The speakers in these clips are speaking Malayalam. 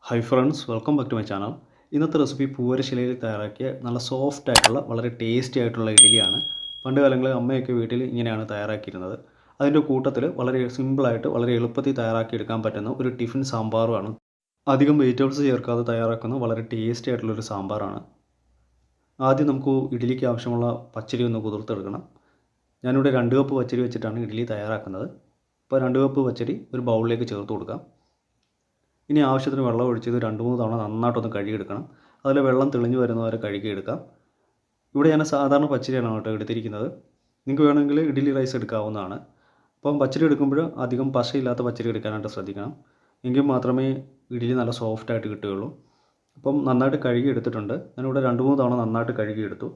Hi friends, welcome back to my channel. ഇന്നത്തെ റെസിപ്പി പൂവരശിലയിൽ തയ്യാറാക്കിയ നല്ല സോഫ്റ്റ് ആയിട്ടുള്ള വളരെ ടേസ്റ്റി ആയിട്ടുള്ള ഇഡ്ഡലിയാണ്. പണ്ട് കാലങ്ങളിൽ അമ്മയൊക്കെ വീട്ടിൽ ഇങ്ങനെയാണ് തയ്യാറാക്കിയിരുന്നത്. അതിൻ്റെ കൂട്ടത്തിൽ വളരെ സിമ്പിളായിട്ട് വളരെ എളുപ്പത്തിൽ തയ്യാറാക്കിയെടുക്കാൻ പറ്റുന്ന ഒരു ടിഫിൻ സാമ്പാറുമാണ്. അധികം വെജിറ്റബിൾസ് ചേർക്കാതെ തയ്യാറാക്കുന്ന വളരെ ടേസ്റ്റി ആയിട്ടുള്ളൊരു സാമ്പാറാണ്. ആദ്യം നമുക്ക് ഇഡ്ഡലിക്ക് ആവശ്യമുള്ള പച്ചരി ഒന്ന് കുതിർത്തെടുക്കണം. ഞാനിവിടെ 2 കപ്പ് പച്ചരി വെച്ചിട്ടാണ് ഇഡ്ഡലി തയ്യാറാക്കുന്നത്. അപ്പോൾ 2 കപ്പ് പച്ചരി ഒരു ബൗളിലേക്ക് ചേർത്ത് കൊടുക്കാം. ഇനി ആവശ്യത്തിന് വെള്ളം ഒഴിച്ച് ഇത് 2-3 തവണ നന്നായിട്ടൊന്ന് കഴുകിയെടുക്കണം. അതിൽ വെള്ളം തെളിഞ്ഞു വരുന്നവരെ കഴുകിയെടുക്കാം. ഇവിടെ ഞാൻ സാധാരണ പച്ചരിയാണ് കേട്ടോ എടുത്തിരിക്കുന്നത്. നിങ്ങൾക്ക് വേണമെങ്കിൽ ഇഡ്ഡലി റൈസ് എടുക്കാവുന്നതാണ്. അപ്പം പച്ചരി എടുക്കുമ്പോൾ അധികം പശയില്ലാത്ത പച്ചരി എടുക്കാനായിട്ട് ശ്രദ്ധിക്കണം. എങ്കിൽ മാത്രമേ ഇഡ്ഡലി നല്ല സോഫ്റ്റായിട്ട് കിട്ടുകയുള്ളൂ. അപ്പം നന്നായിട്ട് കഴുകി എടുത്തിട്ടുണ്ട്. ഞാനിവിടെ 2-3 തവണ നന്നായിട്ട് കഴുകിയെടുത്തു.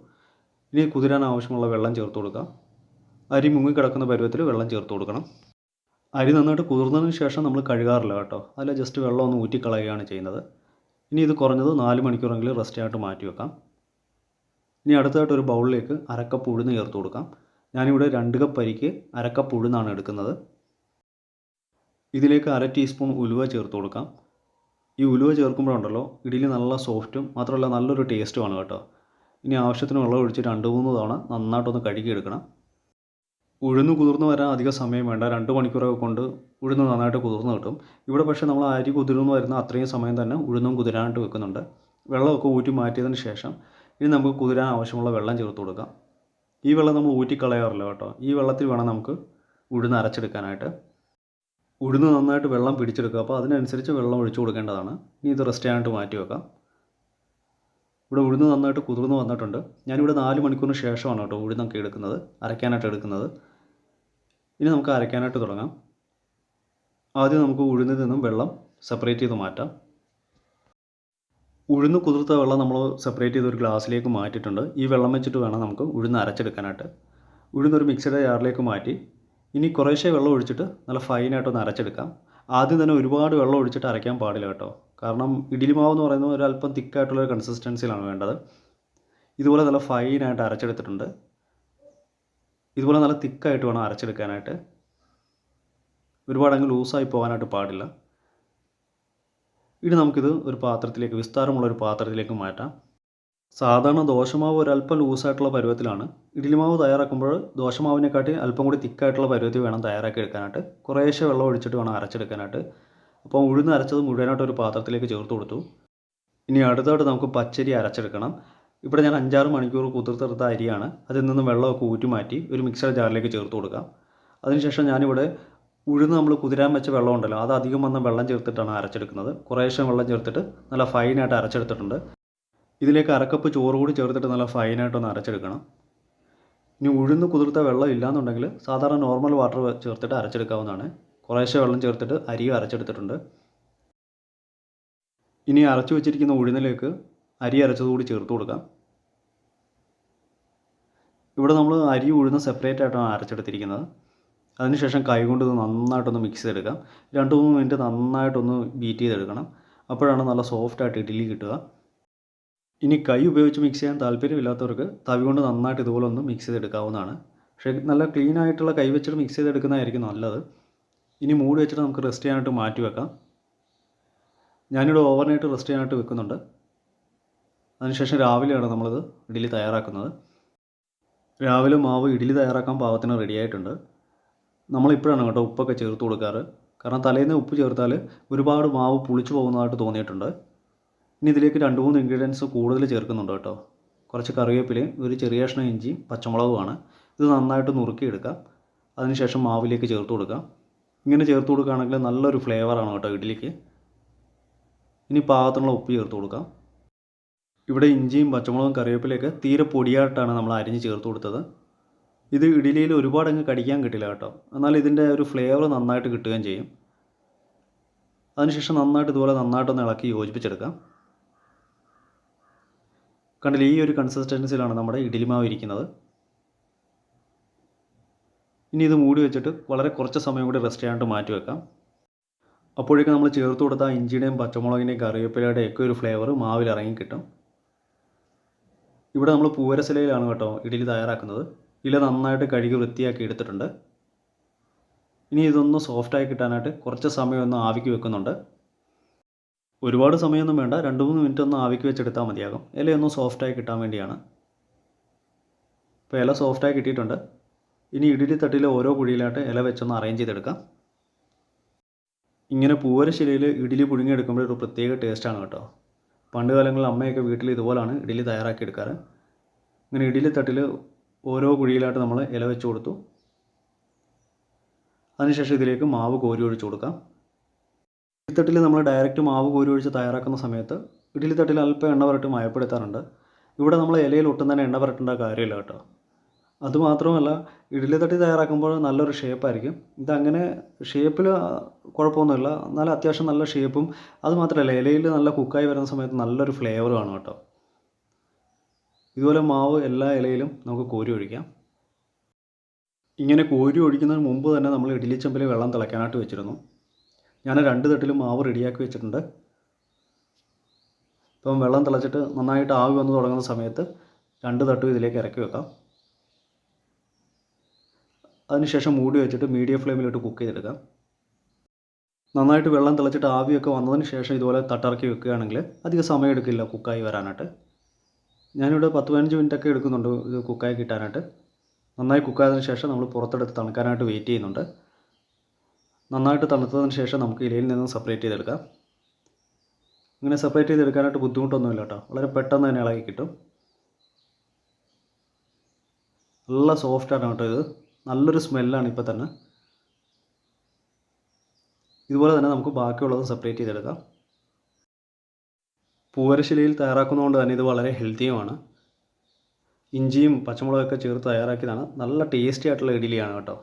ഇനി കുതിരാൻ ആവശ്യമുള്ള വെള്ളം ചേർത്ത് കൊടുക്കാം. അരി മുങ്ങിക്കിടക്കുന്ന പരുവത്തിൽ വെള്ളം ചേർത്ത് കൊടുക്കണം. അരി നന്നായിട്ട് കുതിർന്നതിന് ശേഷം നമ്മൾ കഴുകാറില്ല കേട്ടോ. അതിൽ ജസ്റ്റ് വെള്ളം ഒന്ന് ഊറ്റിക്കളയുകയാണ് ചെയ്യുന്നത്. ഇനി ഇത് കുറഞ്ഞത് 4 മണിക്കൂറെങ്കിലും റെസ്റ്റ് ആയിട്ട് മാറ്റി വെക്കാം. ഇനി അടുത്തതായിട്ട് ഒരു ബൗളിലേക്ക് അരക്കപ്പ് ഉഴുന്ന് ചേർത്ത് കൊടുക്കാം. ഞാനിവിടെ 2 കപ്പ് അരിക്ക് അരക്കപ്പ് ഉഴുന്നാണ് എടുക്കുന്നത്. ഇതിലേക്ക് 1/2 ടീസ്പൂൺ ഉലുവ ചേർത്ത് കൊടുക്കാം. ഈ ഉലുവ ചേർക്കുമ്പോഴുണ്ടല്ലോ ഇഡ്ഡലി നല്ല സോഫ്റ്റും മാത്രമല്ല നല്ലൊരു ടേസ്റ്റുമാണ് കേട്ടോ. ഇനി ആവശ്യത്തിന് വെള്ളം ഒഴിച്ച് 2-3 തവണ നന്നായിട്ടൊന്ന് കഴുകിയെടുക്കണം. ഉഴുന്ന് കുതിർന്ന് വരാൻ അധികം സമയം വേണ്ട. 2 മണിക്കൂറൊക്കെ കൊണ്ട് ഉഴുന്ന് നന്നായിട്ട് കുതിർന്ന് കിട്ടും. ഇവിടെ പക്ഷേ നമ്മൾ അരി കുതിർന്ന് വരുന്ന അത്രയും സമയം തന്നെ ഉഴുന്നും കുതിരാനായിട്ട് വെക്കുന്നുണ്ട്. വെള്ളമൊക്കെ ഊറ്റി മാറ്റിയതിന് ശേഷം ഇനി നമുക്ക് കുതിരാൻ ആവശ്യമുള്ള വെള്ളം ചേർത്ത് കൊടുക്കാം. ഈ വെള്ളം നമ്മൾ ഊറ്റിക്കളയാറില്ല കേട്ടോ. ഈ വെള്ളത്തിൽ വേണം നമുക്ക് ഉഴുന്ന് അരച്ചെടുക്കാനായിട്ട്. ഉഴുന്ന് നന്നായിട്ട് വെള്ളം പിടിച്ചെടുക്കുക. അപ്പോൾ അതിനനുസരിച്ച് വെള്ളം ഒഴിച്ചു കൊടുക്കേണ്ടതാണ്. ഇനി ഇത് റെസ്റ്റ് ചെയ്യാനായിട്ട് മാറ്റി വെക്കാം. ഇവിടെ ഉഴുന്ന് നന്നായിട്ട് കുതിർന്ന് വന്നിട്ടുണ്ട്. ഞാനിവിടെ 4 മണിക്കൂറിന് ശേഷമാണ് കേട്ടോ ഉഴുന്നൊക്കെ എടുക്കുന്നത്, അരയ്ക്കാനായിട്ട് എടുക്കുന്നത്. ഇനി നമുക്ക് അരയ്ക്കാനായിട്ട് തുടങ്ങാം. ആദ്യം നമുക്ക് ഉഴുന്നിൽ നിന്നും വെള്ളം സെപ്പറേറ്റ് ചെയ്ത് മാറ്റാം. ഉഴുന്ന് കുതിർത്ത വെള്ളം നമ്മൾ സെപ്പറേറ്റ് ചെയ്ത് ഒരു ഗ്ലാസ്സിലേക്ക് മാറ്റിയിട്ടുണ്ട്. ഈ വെള്ളം വെച്ചിട്ട് വേണം നമുക്ക് ഉഴുന്ന് അരച്ചെടുക്കാനായിട്ട്. ഉഴുന്നൊരു മിക്സിയുടെ ജാറിലേക്ക് മാറ്റി ഇനി കുറേശ്ശെ വെള്ളം ഒഴിച്ചിട്ട് നല്ല ഫൈനായിട്ടൊന്ന് അരച്ചെടുക്കാം. ആദ്യം തന്നെ ഒരുപാട് വെള്ളം ഒഴിച്ചിട്ട് അരയ്ക്കാൻ പാടില്ല കേട്ടോ. കാരണം ഇഡ്ഡലി മാവ് എന്ന് പറയുന്നത് ഒരല്പം തിക്കായിട്ടുള്ളൊരു കൺസിസ്റ്റൻസിയിലാണ് വേണ്ടത്. ഇതുപോലെ നല്ല ഫൈനായിട്ട് അരച്ചെടുത്തിട്ടുണ്ട്. ഇതുപോലെ നല്ല തിക്കായിട്ട് വേണം അരച്ചെടുക്കാനായിട്ട്. ഒരുപാട് അങ്ങ് ലൂസായി പോകാനായിട്ട് പാടില്ല. ഇനി നമുക്കിത് ഒരു പാത്രത്തിലേക്ക്, വിസ്താരമുള്ളൊരു പാത്രത്തിലേക്ക് മാറ്റാം. സാധാരണ ദോശമാവ് ഒരല്പം ലൂസായിട്ടുള്ള പരുവത്തിലാണ്. ഇഡ്ഡലി മാവ് തയ്യാറാക്കുമ്പോൾ ദോശമാവിനെക്കാട്ടി അല്പം കൂടി തിക്കായിട്ടുള്ള പരുവത്തിൽ വേണം തയ്യാറാക്കി എടുക്കാനായിട്ട്. കുറേശ്ശെ വെള്ളം ഒഴിച്ചിട്ട് വേണം അരച്ചെടുക്കാനായിട്ട്. അപ്പോൾ ഉഴുന്ന് അരച്ചത് മുഴുവനായിട്ട് ഒരു പാത്രത്തിലേക്ക് ചേർത്ത് കൊടുത്തു. ഇനി അടുത്തായിട്ട് നമുക്ക് പച്ചരി അരച്ചെടുക്കണം. ഇവിടെ ഞാൻ 5-6 മണിക്കൂർ കുതിർത്തെടുത്ത അരിയാണ്. അതിൽ നിന്ന് വെള്ളമൊക്കെ ഊറ്റി മാറ്റി ഒരു മിക്സർ ജാറിലേക്ക് ചേർത്ത് കൊടുക്കാം. അതിനുശേഷം ഞാനിവിടെ ഉഴുന്ന് നമ്മൾ കുതിരാൻ വെച്ച വെള്ളം ഉണ്ടല്ലോ, അത് അധികം വന്ന വെള്ളം ചേർത്തിട്ടാണ് അരച്ചെടുക്കുന്നത്. കുറേശ്ശെ വെള്ളം ചേർത്തിട്ട് നല്ല ഫൈനായിട്ട് അരച്ചെടുത്തിട്ടുണ്ട്. ഇതിലേക്ക് 1/2 കപ്പ് ചോറ് കൂടി ചേർത്തിട്ട് നല്ല ഫൈനായിട്ടൊന്ന് അരച്ചെടുക്കണം. ഇനി ഉഴുന്ന് കുതിർത്ത വെള്ളം ഇല്ലയെന്നുണ്ടെങ്കിൽ സാധാരണ നോർമൽ വാട്ടർ ചേർത്തിട്ട് അരച്ചെടുക്കാവുന്നതാണ്. കുറേശ്ശെ വെള്ളം ചേർത്തിട്ട് അരിയും അരച്ചെടുത്തിട്ടുണ്ട്. ഇനി അരച്ചു വെച്ചിരിക്കുന്ന ഉഴുന്നിലേക്ക് അരി അരച്ചതുകൂടി ചേർത്ത് കൊടുക്കാം. ഇവിടെ നമ്മൾ അരി ഉഴുന്ന് സെപ്പറേറ്റ് ആയിട്ടാണ് അരച്ചെടുത്തിരിക്കുന്നത്. അതിനുശേഷം കൈകൊണ്ട് ഇത് നന്നായിട്ടൊന്ന് മിക്സ് ചെയ്തെടുക്കാം. 2-3 മിനിറ്റ് നന്നായിട്ടൊന്ന് ബീറ്റ് ചെയ്തെടുക്കണം. അപ്പോഴാണ് നല്ല സോഫ്റ്റായിട്ട് ഇഡ്ഡലി കിട്ടുക. ഇനി കൈ ഉപയോഗിച്ച് മിക്സ് ചെയ്യാൻ താല്പര്യമില്ലാത്തവർക്ക് തവി കൊണ്ട് നന്നായിട്ട് ഇതുപോലെ ഒന്ന് മിക്സ് ചെയ്തെടുക്കാവുന്നതാണ്. പക്ഷേ നല്ല ക്ലീൻ ആയിട്ടുള്ള കൈ വെച്ചിട്ട് മിക്സ് ചെയ്തെടുക്കുന്നതായിരിക്കും നല്ലത്. ഇനി മൂടി വെച്ചിട്ട് നമുക്ക് റെസ്റ്റ് ചെയ്യാനായിട്ട് മാറ്റി വെക്കാം. ഞാനിവിടെ ഓവർനൈറ്റ് റെസ്റ്റ് ചെയ്യാനായിട്ട് വെക്കുന്നുണ്ട്. അതിനുശേഷം രാവിലെയാണ് നമ്മളിത് ഇഡ്ഡലി തയ്യാറാക്കുന്നത്. രാവിലെ മാവ് ഇഡ്ഡലി തയ്യാറാക്കാൻ പാകത്തിന് റെഡി ആയിട്ടുണ്ട്. നമ്മളിപ്പോഴാണ് കേട്ടോ ഉപ്പൊക്കെ ചേർത്ത് കൊടുക്കാറ്. കാരണം തലേന്ന് ഉപ്പ് ചേർത്താൽ ഒരുപാട് മാവ് പുളിച്ചു പോകുന്നതായിട്ട് തോന്നിയിട്ടുണ്ട്. ഇനി ഇതിലേക്ക് 2-3 ഇൻഗ്രീഡിയൻസ് കൂടുതൽ ചേർക്കുന്നുണ്ട് കേട്ടോ. കുറച്ച് കറിവേപ്പിലയും ഒരു ചെറിയ കഷ്ണം ഇഞ്ചിയും പച്ചമുളകുമാണ്. ഇത് നന്നായിട്ട് നുറുക്കിയെടുക്കാം. അതിനുശേഷം മാവിലേക്ക് ചേർത്ത് കൊടുക്കാം. ഇങ്ങനെ ചേർത്ത് കൊടുക്കുകയാണെങ്കിൽ നല്ലൊരു ഫ്ലേവറാണ് കേട്ടോ ഇഡ്ഡലിക്ക്. ഇനി പാകത്തിനുള്ള ഉപ്പ് ചേർത്ത് കൊടുക്കാം. ഇവിടെ ഇഞ്ചിയും പച്ചമുളകും കറിവേപ്പിലയൊക്കെ തീരെ പൊടിയായിട്ടാണ് നമ്മൾ അരിഞ്ഞ് ചേർത്ത് കൊടുത്തത്. ഇത് ഇഡ്ഡലിയിൽ ഒരുപാട് അങ്ങ് കടിക്കാൻ കിട്ടില്ല കേട്ടോ. എന്നാൽ ഇതിൻ്റെ ഒരു ഫ്ലേവർ നന്നായിട്ട് കിട്ടുകയും ചെയ്യും. അതിനുശേഷം നന്നായിട്ട് ഇതുപോലെ നന്നായിട്ടൊന്ന് ഇളക്കി യോജിപ്പിച്ചെടുക്കാം. കണ്ടില്ല, ഈ ഒരു കൺസിസ്റ്റൻസിയിലാണ് നമ്മുടെ ഇഡ്ഡലി മാവ് ഇരിക്കുന്നത്. ഇനി ഇത് മൂടി വെച്ചിട്ട് വളരെ കുറച്ച് സമയം കൂടി റെസ്റ്റ് ചെയ്യാനായിട്ട് മാറ്റി വെക്കാം. അപ്പോഴേക്കും നമ്മൾ ചേർത്ത് കൊടുത്ത ഇഞ്ചിയുടെയും പച്ചമുളകിൻ്റെയും കറിവേപ്പിലയുടെയും ഒക്കെ ഒരു ഫ്ലേവർ മാവിൽ ഇറങ്ങി കിട്ടും. ഇവിടെ നമ്മൾ പൂവരശിലയിലാണ് കേട്ടോ ഇഡ്ഡലി തയ്യാറാക്കുന്നത്. ഇല നന്നായിട്ട് കഴുകി വൃത്തിയാക്കി എടുത്തിട്ടുണ്ട്. ഇനി ഇതൊന്ന് സോഫ്റ്റായി കിട്ടാനായിട്ട് കുറച്ച് സമയം ഒന്ന് ആവിക്ക് വെക്കുന്നുണ്ട്. ഒരുപാട് സമയമൊന്നും വേണ്ട, 2-3 മിനിറ്റ് ഒന്ന് ആവിക്ക് വെച്ചെടുത്താൽ മതിയാകും. ഇലയൊന്ന് സോഫ്റ്റായി കിട്ടാൻ വേണ്ടിയാണ്. ഇപ്പോൾ ഇല സോഫ്റ്റായി കിട്ടിയിട്ടുണ്ട്. ഇനി ഇഡ്ഡലി തട്ടിൽ ഓരോ കുഴിയിലായിട്ട് ഇല വെച്ചൊന്ന് അറേഞ്ച് ചെയ്തെടുക്കാം. ഇങ്ങനെ പൂവരശിലയിൽ ഇഡ്ഡലി പുഴുങ്ങിയെടുക്കുമ്പോൾ ഒരു പ്രത്യേക ടേസ്റ്റാണ് കേട്ടോ. പണ്ട് കാലങ്ങളിൽ അമ്മയൊക്കെ വീട്ടിൽ ഇതുപോലാണ് ഇഡ്ഡലി തയ്യാറാക്കി എടുക്കാറ്. ഇങ്ങനെ ഇഡ്ഡലി തട്ടിൽ ഓരോ കുഴിയിലായിട്ട് നമ്മൾ ഇല വെച്ച് കൊടുത്തു. അതിനുശേഷം ഇതിലേക്ക് മാവ് കോരി ഒഴിച്ച് കൊടുക്കാം. ഇഡ്ഡലി തട്ടിൽ നമ്മൾ ഡയറക്റ്റ് മാവ് കോരി ഒഴിച്ച് തയ്യാറാക്കുന്ന സമയത്ത് ഇഡ്ഡലി തട്ടിൽ അല്പം എണ്ണ പുരട്ടി മയപ്പെടുത്താറുണ്ട്. ഇവിടെ നമ്മൾ ഇലയിൽ ഒട്ടും തന്നെ എണ്ണ പുരട്ടേണ്ട കാര്യമില്ല കേട്ടോ. അതുമാത്രമല്ല, ഇഡ്ഡലി തട്ടി തയ്യാറാക്കുമ്പോൾ നല്ലൊരു ഷേപ്പായിരിക്കും. ഇതങ്ങനെ ഷേപ്പിൽ കുഴപ്പമൊന്നുമില്ല, എന്നാലും അത്യാവശ്യം നല്ല ഷേപ്പും, അതുമാത്രമല്ല ഇലയിൽ നല്ല കുക്കായി വരുന്ന സമയത്ത് നല്ലൊരു ഫ്ലേവറുമാണ് കേട്ടോ. ഇതുപോലെ മാവ് എല്ലാ ഇലയിലും നമുക്ക് കോരി ഒഴിക്കാം. ഇങ്ങനെ കോരി ഒഴിക്കുന്നതിന് മുമ്പ് തന്നെ നമ്മൾ ഇഡ്ഡലി ചെമ്പിൽ വെള്ളം തിളയ്ക്കാനായിട്ട് വെച്ചിരുന്നു. ഞാൻ 2 തട്ടിലും മാവ് റെഡിയാക്കി വെച്ചിട്ടുണ്ട്. ഇപ്പം വെള്ളം തിളച്ചിട്ട് നന്നായിട്ട് ആവി വന്ന് തുടങ്ങുന്ന സമയത്ത് 2 തട്ടും ഇതിലേക്ക് ഇറക്കി വെക്കാം. അതിനുശേഷം മൂടി വെച്ചിട്ട് മീഡിയം ഫ്ലെയിമിലിട്ട് കുക്ക് ചെയ്തെടുക്കാം. നന്നായിട്ട് വെള്ളം തിളച്ചിട്ട് ആവിയൊക്കെ വന്നതിന് ശേഷം ഇതുപോലെ തട്ടിറക്കി വെക്കുകയാണെങ്കിൽ അധികം സമയം എടുക്കില്ല കുക്കായി വരാനായിട്ട്. ഞാനിവിടെ 10-15 മിനിറ്റൊക്കെ എടുക്കുന്നുണ്ട് ഇത് കുക്കായി കിട്ടാനായിട്ട്. നന്നായി കുക്കായതിനു ശേഷം നമ്മൾ പുറത്തെടുത്ത് തണുക്കാനായിട്ട് വെയിറ്റ് ചെയ്യുന്നുണ്ട്. നന്നായിട്ട് തണുത്തതിന് ശേഷം നമുക്ക് ഇലയിൽ നിന്ന് സെപ്പറേറ്റ് ചെയ്തെടുക്കാം. ഇങ്ങനെ സെപ്പറേറ്റ് ചെയ്തെടുക്കാനായിട്ട് ബുദ്ധിമുട്ടൊന്നുമില്ല കേട്ടോ, വളരെ പെട്ടെന്ന് തന്നെ ഇളകി കിട്ടും. നല്ല സോഫ്റ്റാണ് കേട്ടോ ഇത്, നല്ലൊരു സ്മെല്ലാണ് ഇപ്പോൾ തന്നെ. ഇതുപോലെ തന്നെ നമുക്ക് ബാക്കിയുള്ളത് സെപ്പറേറ്റ് ചെയ്തെടുക്കാം. പൂവരശിലയിൽ തയ്യാറാക്കുന്നതുകൊണ്ട് തന്നെ ഇത് വളരെ ഹെൽത്തിയുമാണ്. ഇഞ്ചിയും പച്ചമുളകൊക്കെ ചേർത്ത് തയ്യാറാക്കിയതാണ്. നല്ല ടേസ്റ്റി ആയിട്ടുള്ള ഇഡ്ഡലിയാണ് കേട്ടോ.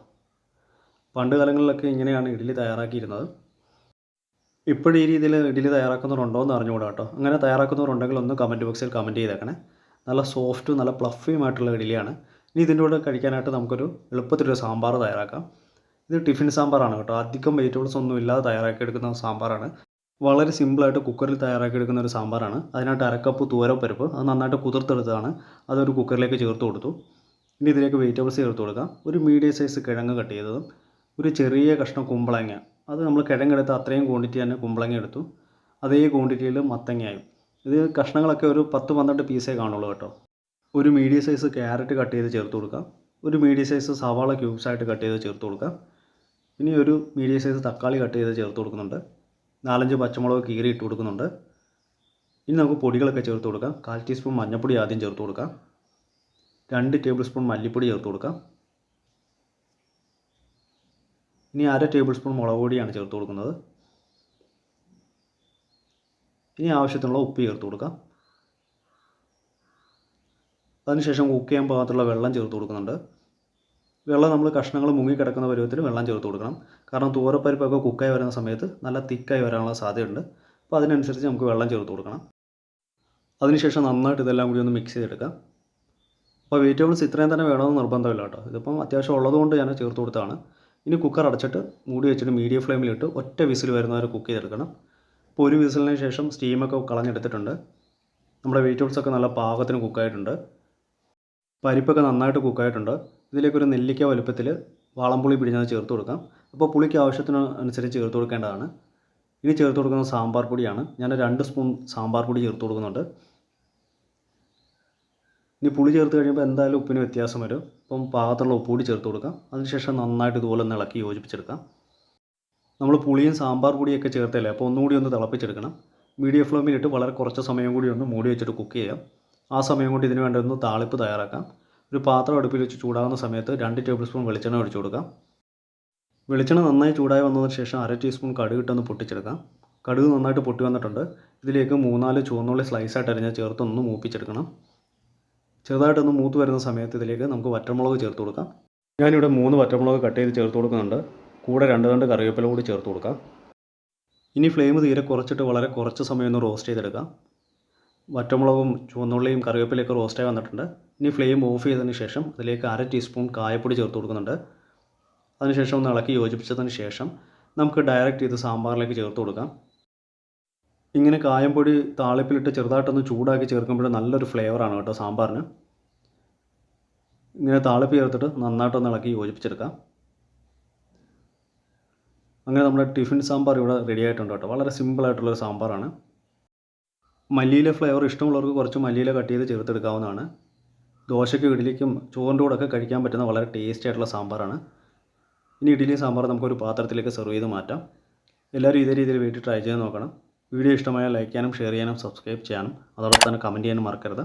പണ്ട് കാലങ്ങളിലൊക്കെ ഇങ്ങനെയാണ് ഇഡ്ഡലി തയ്യാറാക്കിയിരുന്നത്. ഇപ്പോഴും ഈ രീതിയിൽ ഇഡ്ഡലി തയ്യാറാക്കുന്നവരുണ്ടോ എന്ന് അറിഞ്ഞുകൂടാ കേട്ടോ. അങ്ങനെ തയ്യാറാക്കുന്നവരുണ്ടെങ്കിൽ ഒന്ന് കമൻറ്റ് ബോക്സിൽ കമൻറ്റ് ചെയ്തേക്കണേ. നല്ല സോഫ്റ്റും നല്ല പ്ലഫിയുമായിട്ടുള്ള ഇഡ്ഡലിയാണ്. ഇനി ഇതിൻ്റെ കൂടെ കഴിക്കാനായിട്ട് നമുക്കൊരു എളുപ്പത്തിലൊരു സാമ്പാർ തയ്യാറാക്കാം. ഇത് ടിഫിൻ സാമ്പാറാണ് കേട്ടോ, അധികം വെജിറ്റബിൾസ് ഒന്നും ഇല്ലാതെ തയ്യാറാക്കിയെടുക്കുന്ന സാമ്പാറാണ്. വളരെ സിമ്പിളായിട്ട് കുക്കറിൽ തയ്യാറാക്കിയെടുക്കുന്ന ഒരു സാമ്പാറാണ്. അതിനായിട്ട് 1/2 കപ്പ് തുവരപ്പരിപ്പ് അത് നന്നായിട്ട് കുതിർത്തെടുത്തതാണ്, അതൊരു കുക്കറിലേക്ക് ചേർത്ത് കൊടുത്തു. ഇനി ഇതിലേക്ക് വെജിറ്റബിൾസ് ചേർത്ത് കൊടുക്കാം. ഒരു മീഡിയം സൈസ് കിഴങ്ങ് കട്ട് ചെയ്തതും, ഒരു ചെറിയ കഷ്ണം കുമ്പളങ്ങ, അത് നമ്മൾ കിഴങ്ങെടുത്ത് അത്രയും ക്വാണ്ടിറ്റി തന്നെ കുമ്പളങ്ങ എടുത്തു. അതേ ക്വാണ്ടിറ്റിയിൽ മത്തങ്ങയായും. ഇത് കഷ്ണങ്ങളൊക്കെ ഒരു 10-12 പീസേ കാണുള്ളൂ കേട്ടോ. ഒരു മീഡിയം സൈസ് ക്യാരറ്റ് കട്ട് ചെയ്ത് ചേർത്ത് കൊടുക്കാം. ഒരു മീഡിയം സൈസ് സവാള ക്യൂബ്സായിട്ട് കട്ട് ചെയ്ത് ചേർത്ത് കൊടുക്കാം. ഇനി ഒരു മീഡിയം സൈസ് തക്കാളി കട്ട് ചെയ്ത് ചേർത്ത് കൊടുക്കുന്നുണ്ട്. 4-5 പച്ചമുളക് കീറി ഇട്ട് കൊടുക്കുന്നുണ്ട്. ഇനി നമുക്ക് പൊടികളൊക്കെ ചേർത്ത് കൊടുക്കാം. 1/4 ടീസ്പൂൺ മഞ്ഞൾപ്പൊടി ആദ്യം ചേർത്ത് കൊടുക്കാം. 2 ടേബിൾ സ്പൂൺ മല്ലിപ്പൊടി ചേർത്ത് കൊടുക്കാം. ഇനി 1/2 ടേബിൾ സ്പൂൺ മുളക് പൊടിയാണ് ചേർത്ത് കൊടുക്കുന്നത്. ഇനി ആവശ്യത്തിനുള്ള ഉപ്പ് ചേർത്ത് കൊടുക്കാം. അതിനുശേഷം കുക്ക് ചെയ്യാൻ പാകത്തുള്ള വെള്ളം ചേർത്ത് കൊടുക്കുന്നുണ്ട്. വെള്ളം നമ്മൾ കഷ്ണങ്ങൾ മുങ്ങിക്കിടക്കുന്ന പരുവത്തിൽ വെള്ളം ചേർത്ത് കൊടുക്കണം. കാരണം തുവരപ്പരിപ്പൊക്കെ കുക്കായി വരുന്ന സമയത്ത് നല്ല തിക്കായി വരാനുള്ള സാധ്യതയുണ്ട്. അപ്പോൾ അതിനനുസരിച്ച് നമുക്ക് വെള്ളം ചേർത്ത് കൊടുക്കണം. അതിനുശേഷം നന്നായിട്ട് ഇതെല്ലാം കൂടി ഒന്ന് മിക്സ് ചെയ്തെടുക്കാം. അപ്പോൾ വെജിറ്റബിൾസ് ഇത്രയും തന്നെ വേണമെന്ന് നിർബന്ധമില്ല കേട്ടോ. ഇതിപ്പം അത്യാവശ്യം ഉള്ളതുകൊണ്ട് ഞാൻ ചേർത്ത് കൊടുത്തതാണ്. ഇനി കുക്കർ അടച്ചിട്ട് മൂടി വെച്ചിട്ട് മീഡിയം ഫ്ലെയിമിലിട്ട് ഒറ്റ വിസിൽ വരുന്നവരെ കുക്ക് ചെയ്തെടുക്കണം. അപ്പോൾ ഒരു വിസിലിന് ശേഷം സ്റ്റീമൊക്കെ കളഞ്ഞെടുത്തിട്ടുണ്ട്. നമ്മുടെ വെജിറ്റബിൾസൊക്കെ നല്ല പാകത്തിന് കുക്കായിട്ടുണ്ട്. പരിപ്പൊക്കെ നന്നായിട്ട് കുക്കായിട്ടുണ്ട്. ഇതിലേക്കൊരു നെല്ലിക്ക വലുപ്പത്തിൽ വാളംപുളി പിഴിഞ്ഞത് ചേർത്ത് കൊടുക്കാം. അപ്പോൾ പുളിക്ക് ആവശ്യത്തിന് അനുസരിച്ച് ചേർത്ത് കൊടുക്കേണ്ടതാണ്. ഇനി ചേർത്ത് കൊടുക്കുന്നത് സാമ്പാർ പൊടിയാണ്. ഞാൻ 2 സ്പൂൺ സാമ്പാർ പൊടി ചേർത്ത് കൊടുക്കുന്നുണ്ട്. ഇനി പുളി ചേർത്ത് കഴിയുമ്പോൾ എന്തായാലും ഉപ്പിന് വ്യത്യാസം വരും. അപ്പം പാകത്തുള്ള ഉപ്പ് കൂടി ചേർത്ത് കൊടുക്കാം. അതിനുശേഷം നന്നായിട്ട് ഇതുപോലെ ഒന്ന് ഇളക്കി യോജിപ്പിച്ചെടുക്കാം. നമ്മൾ പുളിയും സാമ്പാർ പൊടിയൊക്കെ ചേർത്തല്ലേ, അപ്പോൾ ഒന്നുകൂടി ഒന്ന് തിളപ്പിച്ചെടുക്കണം. മീഡിയം ഫ്ലെയിമിലിട്ട് വളരെ കുറച്ച് സമയം കൂടി ഒന്ന് മൂടി വെച്ചിട്ട് കുക്ക് ചെയ്യാം. ആ സമയം കൊണ്ട് ഇതിന് വേണ്ട ഒന്ന് താളിപ്പ് തയ്യാറാക്കാം. ഒരു പാത്രം അടുപ്പിൽ വെച്ച് ചൂടാകുന്ന സമയത്ത് 2 ടേബിൾ സ്പൂൺ വെളിച്ചെണ്ണ ഒഴിച്ചു കൊടുക്കാം. വെളിച്ചെണ്ണ നന്നായി ചൂടായി വന്നതിന് ശേഷം 1/2 ടീസ്പൂൺ കടുക് ഇട്ടൊന്ന് പൊട്ടിച്ചെടുക്കാം. കടുക് നന്നായിട്ട് പൊട്ടി വന്നിട്ടുണ്ട്. ഇതിലേക്ക് 3-4 ചുവന്നുള്ളി സ്ലൈസായിട്ട് അരിഞ്ഞ് ചേർത്തൊന്ന് മൂപ്പിച്ചെടുക്കണം. ചെറുതായിട്ടൊന്ന് മൂത്ത് വരുന്ന സമയത്ത് ഇതിലേക്ക് നമുക്ക് വറ്റൽമുളക് ചേർത്ത് കൊടുക്കാം. ഞാനിവിടെ 3 വറ്റൽമുളക് കട്ട് ചെയ്ത് ചേർത്ത് കൊടുക്കുന്നുണ്ട്. കൂടെ 2 തണ്ട് കറിവേപ്പില കൂടി ചേർത്ത് കൊടുക്കാം. ഇനി ഫ്ലെയിം തീരെ കുറച്ചിട്ട് വളരെ കുറച്ച് സമയം ഒന്ന് റോസ്റ്റ് ചെയ്തെടുക്കാം. വറ്റമുളകും ചുവന്നുള്ളിയും കറിവേപ്പിലയൊക്കെ റോസ്റ്റായി വന്നിട്ടുണ്ട്. ഇനി ഫ്ലെയിം ഓഫ് ചെയ്തതിന് ശേഷം അതിലേക്ക് 1/2 ടീസ്പൂൺ കായപ്പൊടി ചേർത്ത് കൊടുക്കുന്നുണ്ട്. അതിനുശേഷം ഒന്ന് ഇളക്കി യോജിപ്പിച്ചതിന് ശേഷം നമുക്ക് ഡയറക്റ്റ് ഇത് സാമ്പാറിലേക്ക് ചേർത്ത് കൊടുക്കാം. ഇങ്ങനെ കായംപൊടി താളിപ്പിലിട്ട് ചെറുതായിട്ടൊന്ന് ചൂടാക്കി ചേർക്കുമ്പോൾ നല്ലൊരു ഫ്ലേവറാണ് കേട്ടോ സാമ്പാറിന്. ഇങ്ങനെ താളിപ്പ് ചേർത്തിട്ട് നന്നായിട്ടൊന്ന് ഇളക്കി യോജിപ്പിച്ചെടുക്കാം. അങ്ങനെ നമ്മുടെ ടിഫിൻ സാമ്പാർ ഇവിടെ റെഡി ആയിട്ടുണ്ട് കേട്ടോ. വളരെ സിമ്പിളായിട്ടുള്ളൊരു സാമ്പാറാണ്. മല്ലിയില ഫ്ലേവർ ഇഷ്ടമുള്ളവർക്ക് കുറച്ച് മല്ലിയില കട്ട് ചെയ്ത് ചേർത്തെടുക്കാവുന്നതാണ്. ദോശയ്ക്കും ഇഡ്ഡലിക്കും ചോറിൻ്റെ കൂടെയൊക്കെ കഴിക്കാൻ പറ്റുന്ന വളരെ ടേസ്റ്റി ആയിട്ടുള്ള സാമ്പാറാണ്. ഇനി ഇഡ്ഡലിയും സാമ്പാറും നമുക്കൊരു പാത്രത്തിലേക്ക് സെർവ് ചെയ്ത് മാറ്റാം. എല്ലാവരും ഇതേ രീതിയിൽ വീട്ടിൽ ട്രൈ ചെയ്ത് നോക്കണം. വീഡിയോ ഇഷ്ടമായാൽ ലൈക്ക് ചെയ്യാനും ഷെയർ ചെയ്യാനും സബ്സ്ക്രൈബ് ചെയ്യാനും അതോടൊപ്പം തന്നെ കമൻറ്റ് ചെയ്യാനും മറക്കരുത്.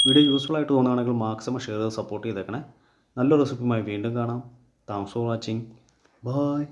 വീഡിയോ യൂസ്ഫുൾ ആയിട്ട് തോന്നുകയാണെങ്കിൽ മാക്സിമം ഷെയർ ചെയ്ത് സപ്പോർട്ട് ചെയ്തേക്കണേ. നല്ലൊരു റെസിപ്പിയുമായി വീണ്ടും കാണാം. Thanks for watching. ബൈ.